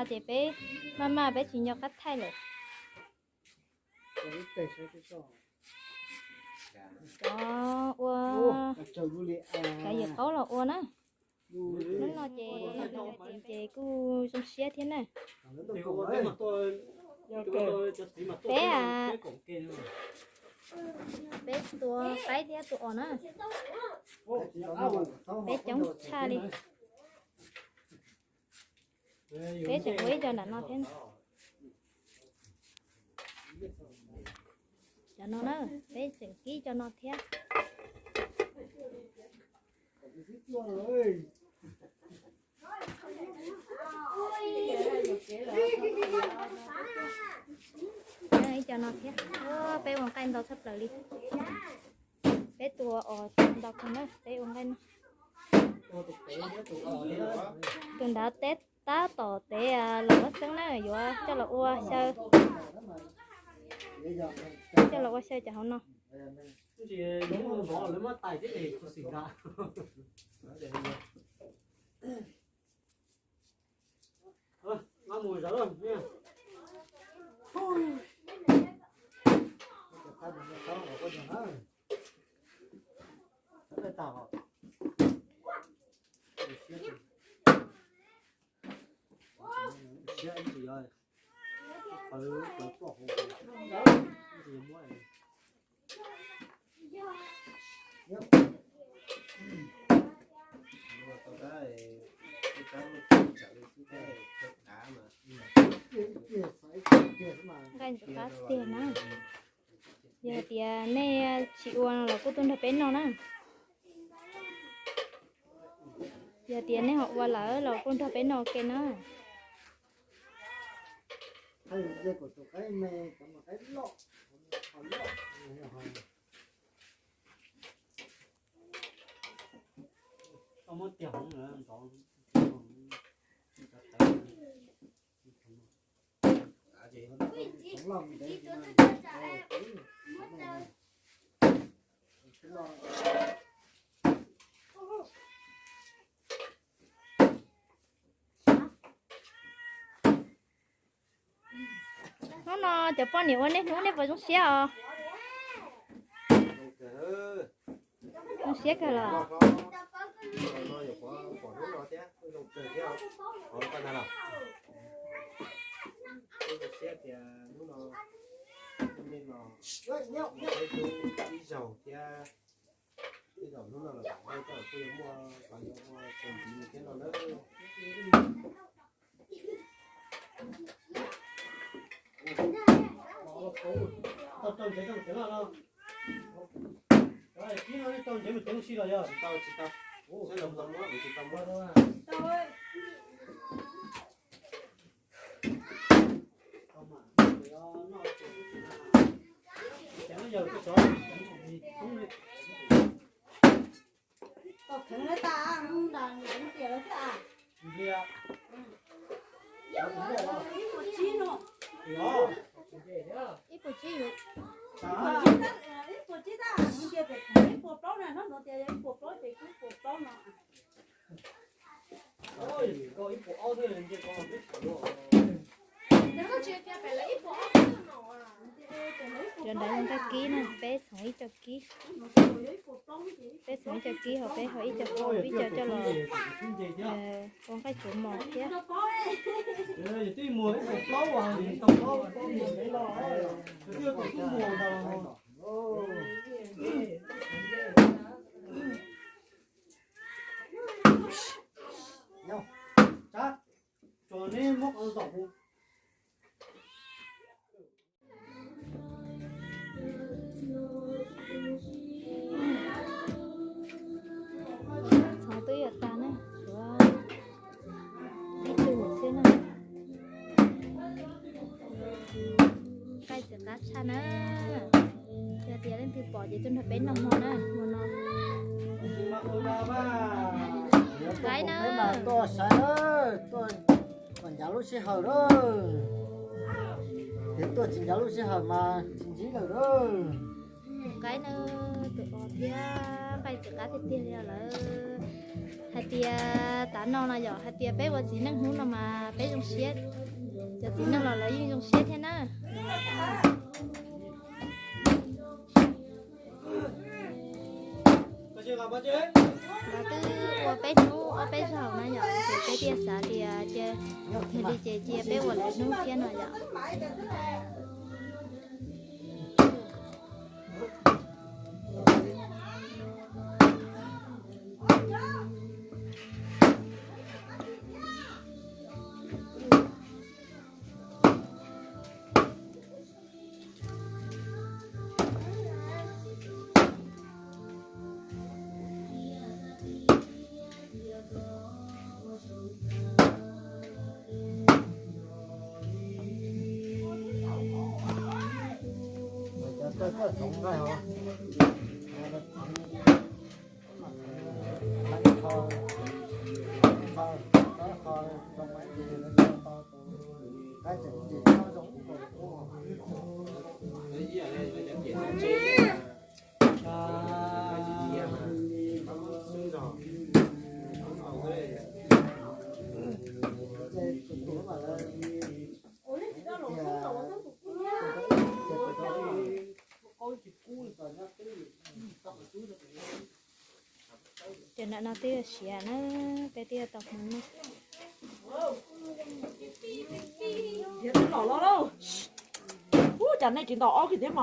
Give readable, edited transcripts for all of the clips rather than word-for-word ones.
chị bé mama bé chỉ nhau cắt thay rồi đó ua cái giờ có là ua nữa nó lo chị cứ trong xe thế này bé à bé tua cái thế tua nữa bé chống xa đi bé sẽ quấy cho nó thế này cho nó nữa bé sẽ ký cho nó thế đây cho nó thế bé uống canh đâu sắp lại đi bé tua ở đâu không đấy bé uống canh tuần đã tết tá tỏ té là mất sáng này rồi cho là ua sao cho là ua sao cho không nó chỉ đúng bỏ lấy mất tài thế để cho xỉn ra ngon mùi rồi luôn nha tao anh chị ơi bỏ hồ gì mua này cái gì cả tiền á giờ tiền này chị uống là cô tuân được bên nó nè giờ tiền này họ qua là cô được bên nó kia nữa không có tiền nữa còn nó chụp bao nhiêu anh nó vào trong xe à trong xe cả là tao thấy tao tiếng nào đấy khi nó tao thấy một tiếng xí rồi giờ tao sẽ làm nó bị tao mất rồi tao ơi nó chẳng giờ cái chỗ tao thấy nó ta không đàn những tiền nó ta gì à chín nó ít một chút rồi ít một chút ta những tiền phải ít một bao này nó tiền ít một bao thì cứ một bao nó ôi có ít bộ thôi là chỉ còn biết rồi nếu nó chia tiền phải là ít một trên đấy người ta ký nè bé sống ít cho ký bé sống cho ký hoặc bé hỏi cho cô biết cho là con cái chỗ mỏ thế rồi tí mùa một lâu à thì không có mùa để lo chưa có mùa đâu nhau chát cho nên móc ăn dọc sống tới ở ta này đi chơi một xíu này cái sự cá cha nữa giờ tiền lên từ bỏ thì tôi phải nằm hồ nữa cái nữa mà tôi sợ tôi còn giáo lúc xe hở đó thì tôi chỉ giáo lúc xe hở mà chính chỉ là đó cái nữa tụi bỏ thì cái sự cá thì tiền là hai tia tán non là giỏi hai tia bé vào gì năng hú mà bé trong xe giờ tí nó là lấy dùng xe thế nào Bao nhiêu? và từ qua bé nú ở bé sầu nó nhỏ thì bé tia xả thì chơi thì đi chơi chơi bé qua lại nú kia nó nhỏ tôi sống rồi hả? cho nên nó tia xỉa nó bé tia tộc nó Thế nó lỏ đâu. Chẳng này chỉ đỏ thì thế mà.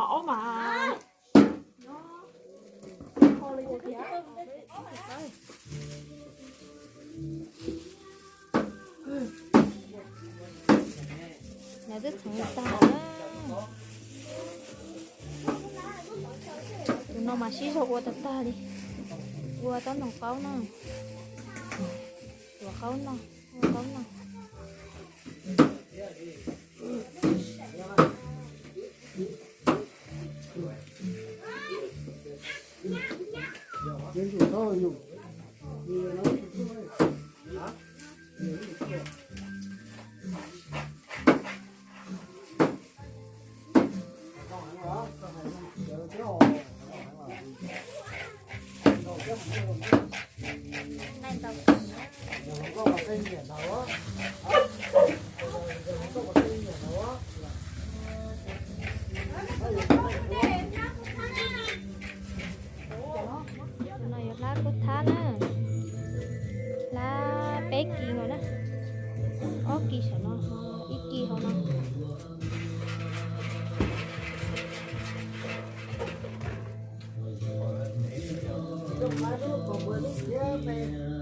là rất thằng ta đó nó mà xí sâu qua tập ta đi qua tao nó cáu nó qua cáu nó Đến chủ thôi nhủ. này tao này lá cốt thá nè lá bé kỳ rồi đó ó kỳ sợ nó ít kỳ không nó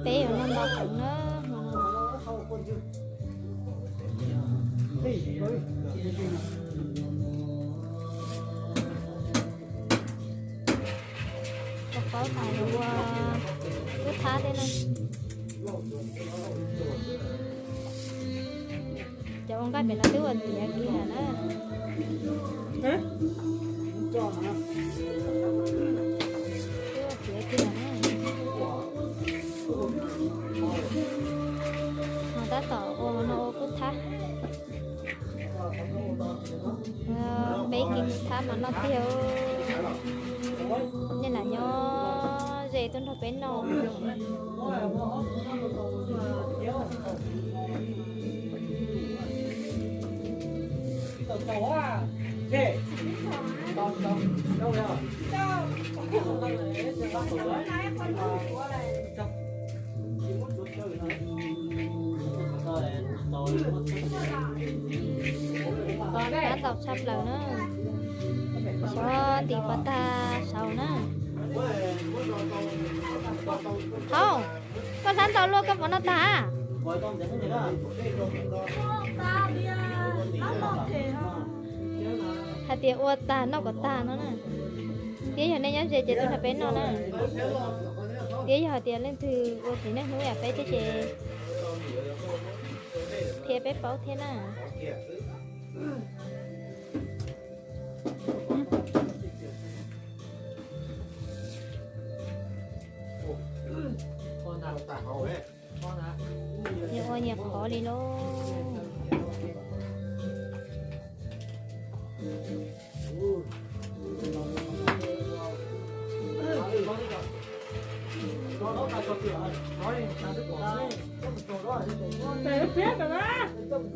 bé ở nó đau cũng nó có phải là cứ thả thế này cho con gái mình là thứ anh thì kia là nó thứ kia là nó đã tỏ ô nó cứ thả mấy cái thả mà nó tiêu nên là nhó dễ tuân thủ bên nó đã tọc sắp lần nữa cho tìm qua ta sau nữa không con sẵn tao luôn cái món nó ta hạt tiền ô ta nó có ta nó nè tí giờ nên nhớ về tôi là bé nó nè tí giờ tiền lên từ ô thì nó nuôi à bé chứ chị thì bé bảo thế nè nhiều ơi nhiều khó đi luôn Để biết rồi đó.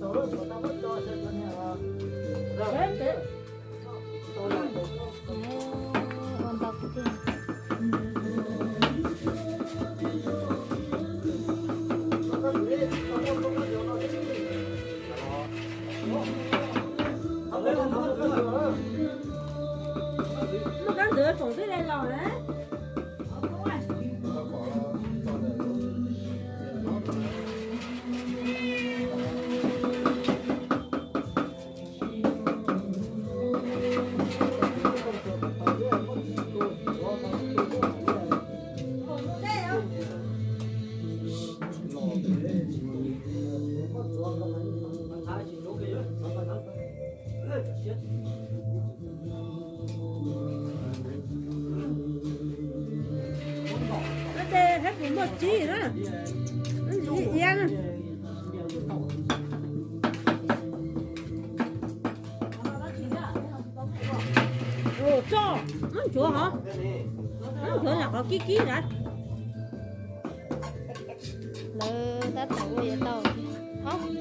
走路走到不走是昨天啊， Đấy, đấy. con tàu cái gì Nó đang rửa phồng tới đây rồi đấy. Phồng tới đây không? Nó đây hết cũng một chi nữa. Nó gì ăn? Ồ, cho. Nó chúa hả? Nó chúa là có kí kí rồi. lơ đã tàu vậy tàu không